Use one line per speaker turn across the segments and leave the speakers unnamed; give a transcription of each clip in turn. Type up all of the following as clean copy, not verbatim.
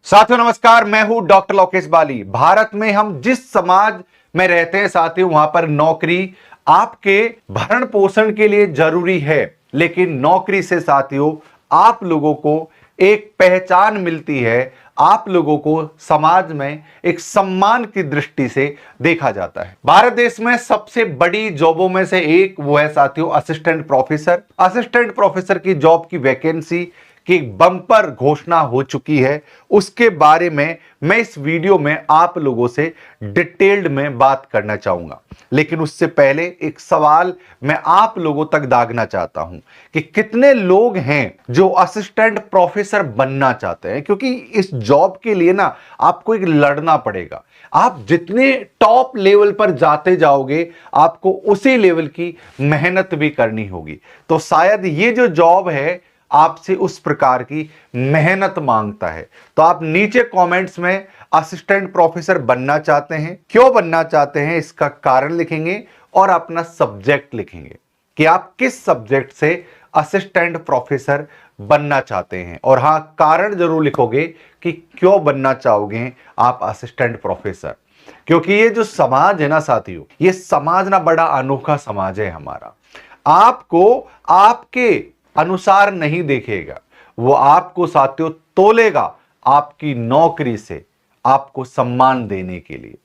साथियों नमस्कार, मैं हूं डॉक्टर लोकेश बाली। भारत में हम जिस समाज में रहते हैं साथियों, वहां पर नौकरी आपके भरण पोषण के लिए जरूरी है, लेकिन नौकरी से साथियों आप लोगों को एक पहचान मिलती है, आप लोगों को समाज में एक सम्मान की दृष्टि से देखा जाता है। भारत देश में सबसे बड़ी जॉबों में से एक वो है साथियों असिस्टेंट प्रोफेसर। असिस्टेंट प्रोफेसर की जॉब की वैकेंसी की बम्पर घोषणा हो चुकी है। उसके बारे में मैं इस वीडियो में आप लोगों से डिटेल्ड में बात करना चाहूंगा, लेकिन उससे पहले एक सवाल मैं आप लोगों तक दागना चाहता हूं कि कितने लोग हैं जो असिस्टेंट प्रोफेसर बनना चाहते हैं, क्योंकि इस जॉब के लिए ना आपको एक लड़ना पड़ेगा। आप जितने टॉप लेवल पर जाते जाओगे आपको उसी लेवल की मेहनत भी करनी होगी। तो शायद ये जो जॉब है आपसे उस प्रकार की मेहनत मांगता है। तो आप नीचे कमेंट्स में असिस्टेंट प्रोफेसर बनना चाहते हैं, क्यों बनना चाहते हैं, इसका कारण लिखेंगे और अपना सब्जेक्ट लिखेंगे कि आप किस सब्जेक्ट से असिस्टेंट प्रोफेसर बनना चाहते हैं। और हां, कारण जरूर लिखोगे कि क्यों बनना चाहोगे आप असिस्टेंट प्रोफेसर। क्योंकि ये जो समाज है ना साथियों, ये समाज ना बड़ा अनोखा समाज है हमारा। आपको आपके अनुसार नहीं देखेगा, वो आपको साथियों तोलेगा आपकी नौकरी से, आपको सम्मान देने के लिए।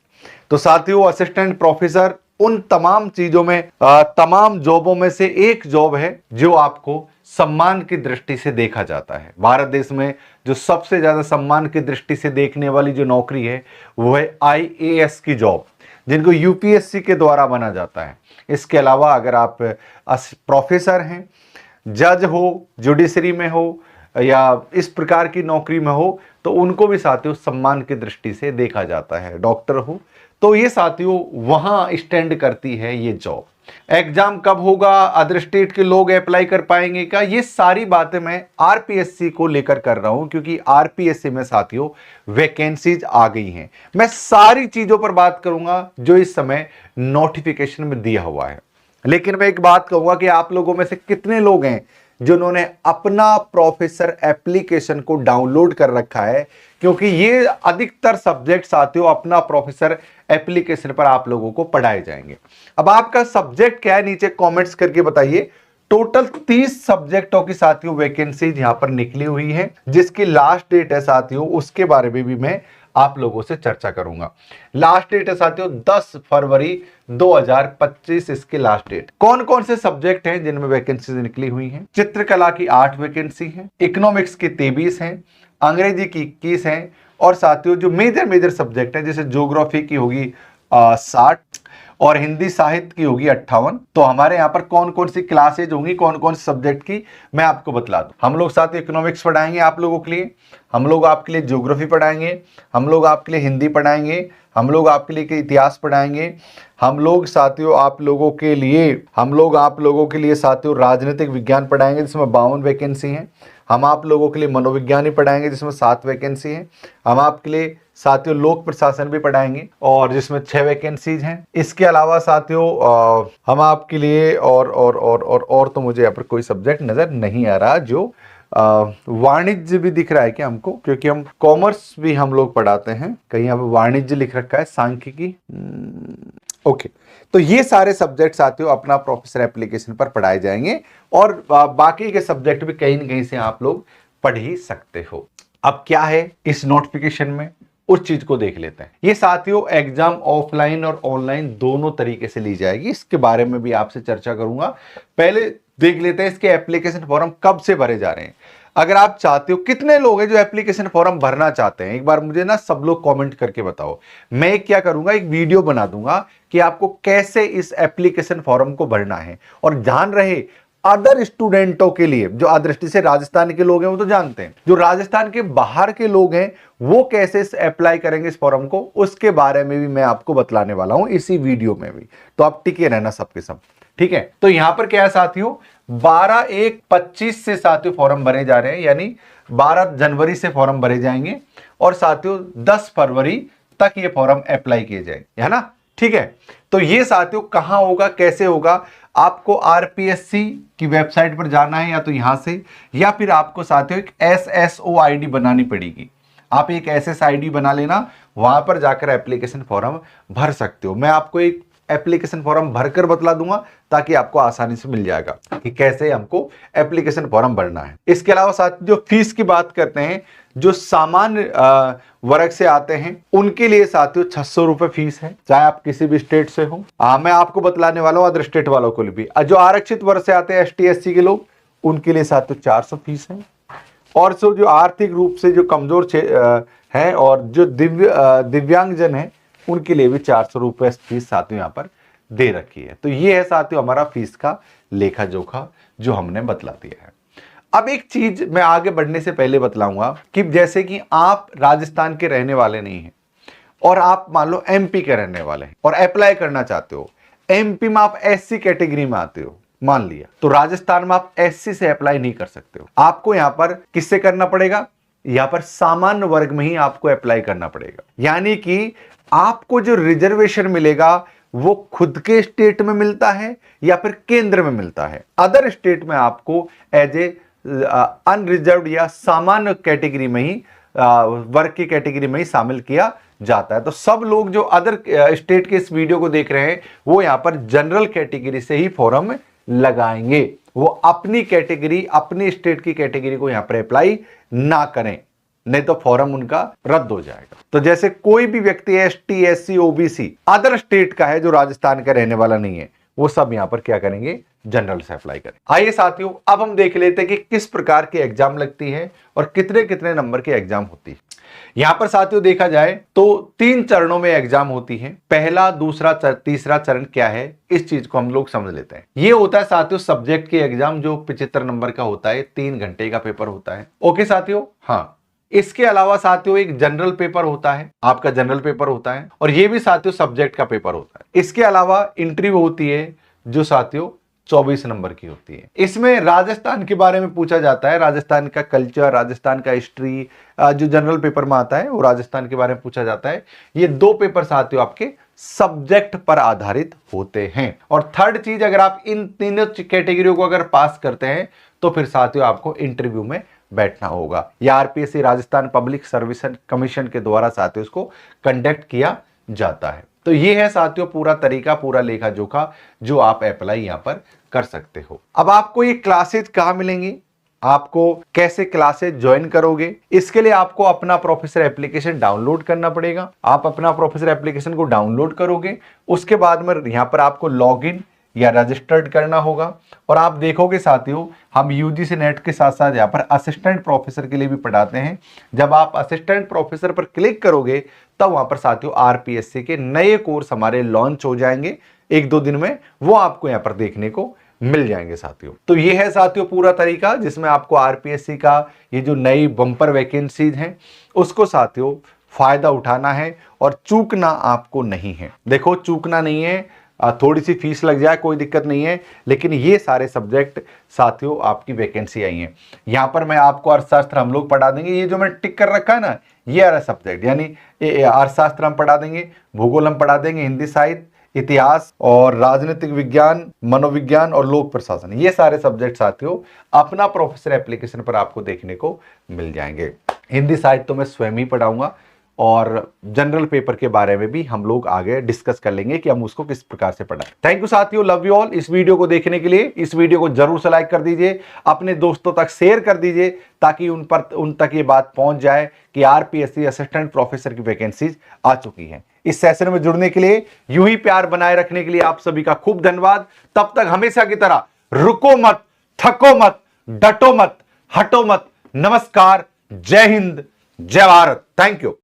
तो साथियों असिस्टेंट प्रोफेसर उन तमाम चीजों में तमाम जॉबों में से एक जॉब है जो आपको सम्मान की दृष्टि से देखा जाता है। भारत देश में जो सबसे ज्यादा सम्मान की दृष्टि से देखने वाली जो नौकरी है वो है आईएएस की जॉब, जिनको यूपीएससी के द्वारा बना जाता है। इसके अलावा अगर आप प्रोफेसर हैं, जज हो, जुडिशरी में हो या इस प्रकार की नौकरी में हो, तो उनको भी साथियों सम्मान की दृष्टि से देखा जाता है। डॉक्टर हो तो ये साथियों वहां स्टैंड करती है ये जॉब। एग्जाम कब होगा, अदर स्टेट के लोग अप्लाई कर पाएंगे क्या, ये सारी बातें मैं आरपीएससी को लेकर कर रहा हूं, क्योंकि आरपीएससी में साथियों वैकेंसीज आ गई हैं। मैं सारी चीजों पर बात करूंगा जो इस समय नोटिफिकेशन में दिया हुआ है। लेकिन मैं एक बात कहूंगा कि आप लोगों में से कितने लोग हैं जिन्होंने अपना प्रोफेसर एप्लीकेशन को डाउनलोड कर रखा है, क्योंकि ये अधिकतर सब्जेक्ट साथियों अपना प्रोफेसर एप्लीकेशन पर आप लोगों को पढ़ाए जाएंगे। अब आपका सब्जेक्ट क्या है नीचे कमेंट्स करके बताइए। टोटल 30 सब्जेक्टों की साथियों वैकेंसी यहां पर निकली हुई है, जिसकी लास्ट डेट है साथियों उसके बारे में भी मैं आप लोगों से चर्चा करूंगा। लास्ट डेट है साथियों 10 फरवरी 2025 इसकी लास्ट डेट। कौन कौन से सब्जेक्ट हैं जिनमें वैकेंसी निकली हुई हैं? चित्रकला की 8 वैकेंसी है, इकोनॉमिक्स की 23 है, अंग्रेजी की 21 है, और साथियों जो मेजर सब्जेक्ट है जैसे ज्योग्राफी की होगी 60 और हिंदी साहित्य की होगी 58। तो हमारे यहाँ पर कौन कौन सी क्लासेज होंगी, कौन कौन से सब्जेक्ट की, मैं आपको बतला दूं। हम लोग साथ इकोनॉमिक्स पढ़ाएंगे आप लोगों के लिए, हम लोग आपके लिए ज्योग्राफी पढ़ाएंगे, हम लोग आपके लिए हिंदी पढ़ाएंगे, हम लोग आपके लिए इतिहास पढ़ाएंगे, हम लोग साथियों आप लोगों के लिए साथियों राजनीतिक विज्ञान पढ़ाएंगे जिसमें 52 वैकेंसी हैं। हम आप लोगों के लिए मनोविज्ञान ही पढ़ाएंगे जिसमें 7 वैकेंसी हैं। हम आपके लिए साथियों लोक प्रशासन भी पढ़ाएंगे और जिसमें 6 वैकेंसीज हैं। इसके अलावा साथियों हम आपके लिए और तो मुझे यहाँ पर कोई सब्जेक्ट नजर नहीं आ रहा। जो वाणिज्य भी दिख रहा है क्या हमको, क्योंकि हम कॉमर्स भी हम लोग पढ़ाते हैं। कहीं यहाँ पर वाणिज्य लिख रखा है, सांख्यिकी। ओके, तो ये सारे सब्जेक्ट साथियों अपना प्रोफेसर एप्लीकेशन पर पढ़ाए जाएंगे और बाकी के सब्जेक्ट भी कहीं न कहीं से आप लोग पढ़ ही सकते हो। अब क्या है इस नोटिफिकेशन में, उस चीज को देख लेते हैं। ये साथियों एग्जाम ऑफलाइन और ऑनलाइन दोनों तरीके से ली जाएगी, इसके बारे में भी आपसे चर्चा करूंगा। पहले देख लेते हैं इसके एप्लीकेशन फॉर्म कब से भरे जा रहे हैं। अगर आप चाहते हो, कितने लोग हैं जो एप्लीकेशन फॉर्म भरना चाहते हैं, एक बार मुझे ना सब लोग कमेंट करके बताओ। मैं क्या करूंगा, एक वीडियो बना दूंगा कि आपको कैसे इस एप्लीकेशन फॉर्म को भरना है। और ध्यान रहे अदर स्टूडेंटों के लिए, जो अदृष्टि से राजस्थान के लोग हैं वो तो जानते हैं, जो राजस्थान के बाहर के लोग हैं वो कैसे अप्लाई करेंगे इस फॉर्म को, उसके बारे में भी मैं आपको बतलाने वाला हूं इसी वीडियो में भी। तो आप टिके रहना सबके सब, ठीक है। तो यहां पर क्या है साथियों, 12/1/25 से साथियों फॉर्म भरे जा रहे हैं, यानी 12 जनवरी से फॉर्म भरे जाएंगे और साथियों 10 फरवरी तक ये फॉर्म अप्लाई किए जाएंगे, है ना, ठीक है। तो ये साथियों कहां होगा, कैसे होगा, आपको आरपीएससी की वेबसाइट पर जाना है, या तो यहां से, या फिर आपको साथियों एक एसएसओ आईडी बनानी पड़ेगी। आप एक SSID बना लेना, वहां पर जाकर एप्लीकेशन फॉर्म भर सकते हो। मैं आपको एक एप्लीकेशन फॉर्म भरकर बतला दूंगा ताकि आपको आसानी से मिल जाएगा कि कैसे हमको एप्लीकेशन फॉर्म भरना है। इसके अलावा साथ जो फीस की बात करते हैं, जो सामान्य वर्ग से आते हैं उनके लिए साथियों 600 रुपए फीस है, चाहे आप किसी भी स्टेट से हो। मैं आपको बतलाने वाला हूं अदर स्टेट वालों को भी। जो आरक्षित वर्ग से आते हैं ST SC के लोग, उनके लिए साथियों 400 फीस है। और जो आर्थिक रूप से जो कमजोर है और जो दिव्यांगजन है, उनके लिए भी 400 रुपए फीस साथियों यहाँ पर दे रखी है। तो ये है साथियों हमारा फीस का लेखा जोखा जो हमने बतला दिया है। अब एक चीज मैं आगे बढ़ने से पहले बतलाऊंगा कि जैसे कि आप राजस्थान के रहने वाले नहीं हैं और आप मान लो MP के रहने वाले हैं और अप्लाई करना चाहते हो, MP में आप SC कैटेगरी में आते हो मान लिया, तो राजस्थान में आप SC से अप्लाई नहीं कर सकते हो। आपको यहां पर किससे करना पड़ेगा, यहां पर सामान्य वर्ग में ही आपको अप्लाई करना पड़ेगा। यानी कि आपको जो रिजर्वेशन मिलेगा वो खुद के स्टेट में मिलता है या फिर केंद्र में मिलता है। अदर स्टेट में आपको एज ए अनरिजर्व्ड या सामान्य कैटेगरी में ही वर्ग की कैटेगरी में ही शामिल किया जाता है। तो सब लोग जो अदर स्टेट के इस वीडियो को देख रहे हैं वो यहां पर जनरल कैटेगरी से ही फॉर्म लगाएंगे। वो अपनी कैटेगरी, अपनी स्टेट की कैटेगरी को यहां पर अप्लाई ना करें, नहीं तो फॉर्म उनका रद्द हो जाएगा। तो जैसे कोई भी व्यक्ति ST SC OBC other state का है जो राजस्थान का रहने वाला नहीं है, वो सब यहां पर क्या करेंगे, जनरल से अप्लाई करें। आइए साथियों अब हम देख लेते हैं कि किस प्रकार की एग्जाम लगती है और कितने कितने नंबर की एग्जाम होती है। यहां पर साथियों देखा जाए तो 3 चरणों में एग्जाम होती है। पहला, दूसरा, तीसरा चरण क्या है, इस चीज को हम लोग समझ लेते हैं। ये होता है साथियों सब्जेक्ट की एग्जाम जो 75 नंबर का होता है, 3 घंटे का पेपर होता है। ओके साथियों, हाँ। इसके अलावा साथियों एक जनरल पेपर होता है, आपका जनरल पेपर होता है, और ये भी साथियों सब्जेक्ट का पेपर होता है। इसके अलावा इंटरव्यू होती है जो साथियों 24 नंबर की होती है। इसमें राजस्थान के बारे में पूछा जाता है, राजस्थान का कल्चर, राजस्थान का हिस्ट्री, जो जनरल पेपर में आता है वो राजस्थान के बारे में पूछा जाता है। ये 2 पेपर साथियों आपके सब्जेक्ट पर आधारित होते हैं। और थर्ड चीज, अगर आप इन तीनों कैटेगरियों को अगर पास करते हैं तो फिर साथियों आपको इंटरव्यू में बैठना होगा। या RPSC Rajasthan public service commission के द्वारा साथियों इसको कंडक्ट किया जाता है। तो ये है साथियों पूरा तरीका, पूरा लेखा जोखा जो आप अप्लाई यहां पर कर सकते हो। अब आपको ये क्लासेज कहां मिलेंगी, आपको कैसे क्लासेज ज्वाइन करोगे, इसके लिए आपको अपना प्रोफेसर एप्लीकेशन डाउनलोड करना पड़ेगा। आप अपना प्रोफेसर एप्लीकेशन को डाउनलोड करोगे, उसके बाद में यहां पर आपको लॉगिन या रजिस्टर्ड करना होगा। और आप देखोगे साथियों हम UGC नेट के साथ साथ यहाँ पर असिस्टेंट प्रोफेसर के लिए भी पढ़ाते हैं। जब आप असिस्टेंट प्रोफेसर पर क्लिक करोगे तब वहां पर साथियों RPSC के नए कोर्स हमारे लॉन्च हो जाएंगे 1-2 दिन में, वो आपको यहाँ पर देखने को मिल जाएंगे साथियों। तो ये है साथियों पूरा तरीका जिसमें आपको RPSC का ये जो नई बम्पर वैकेंसीज हैं उसको साथियों फायदा उठाना है और चूकना आपको नहीं है। देखो चूकना नहीं है, थोड़ी सी फीस लग जाए कोई दिक्कत नहीं है, लेकिन ये सारे सब्जेक्ट साथियों आपकी वैकेंसी आई है। यहां पर मैं आपको अर्थशास्त्र हम लोग पढ़ा देंगे, ये जो मैं टिक कर रखा है ना ये आ रहा सब्जेक्ट, यानी अर्थशास्त्र हम पढ़ा देंगे, भूगोल हम पढ़ा देंगे, हिंदी साहित्य, इतिहास और राजनीतिक विज्ञान, मनोविज्ञान और लोक प्रशासन, ये सारे सब्जेक्ट साथियों अपना प्रोफेसर एप्लीकेशन पर आपको देखने को मिल जाएंगे। हिंदी साहित्य तो मैं स्वयं ही पढ़ाऊंगा और जनरल पेपर के बारे में भी हम लोग आगे डिस्कस कर लेंगे कि हम उसको किस प्रकार से पढ़ाएं। थैंक यू साथियों, लव यू ऑल। इस वीडियो को देखने के लिए इस वीडियो को जरूर से लाइक कर दीजिए, अपने दोस्तों तक शेयर कर दीजिए ताकि उन तक ये बात पहुंच जाए कि RPSC असिस्टेंट प्रोफेसर की वैकेंसीज आ चुकी हैं। इस सेशन में जुड़ने के लिए, यूं ही प्यार बनाए रखने के लिए आप सभी का खूब धन्यवाद। तब तक हमेशा की तरह रुको मत, थको मत, डटो मत, हटो मत। नमस्कार, जय हिंद, जय भारत। Thank you.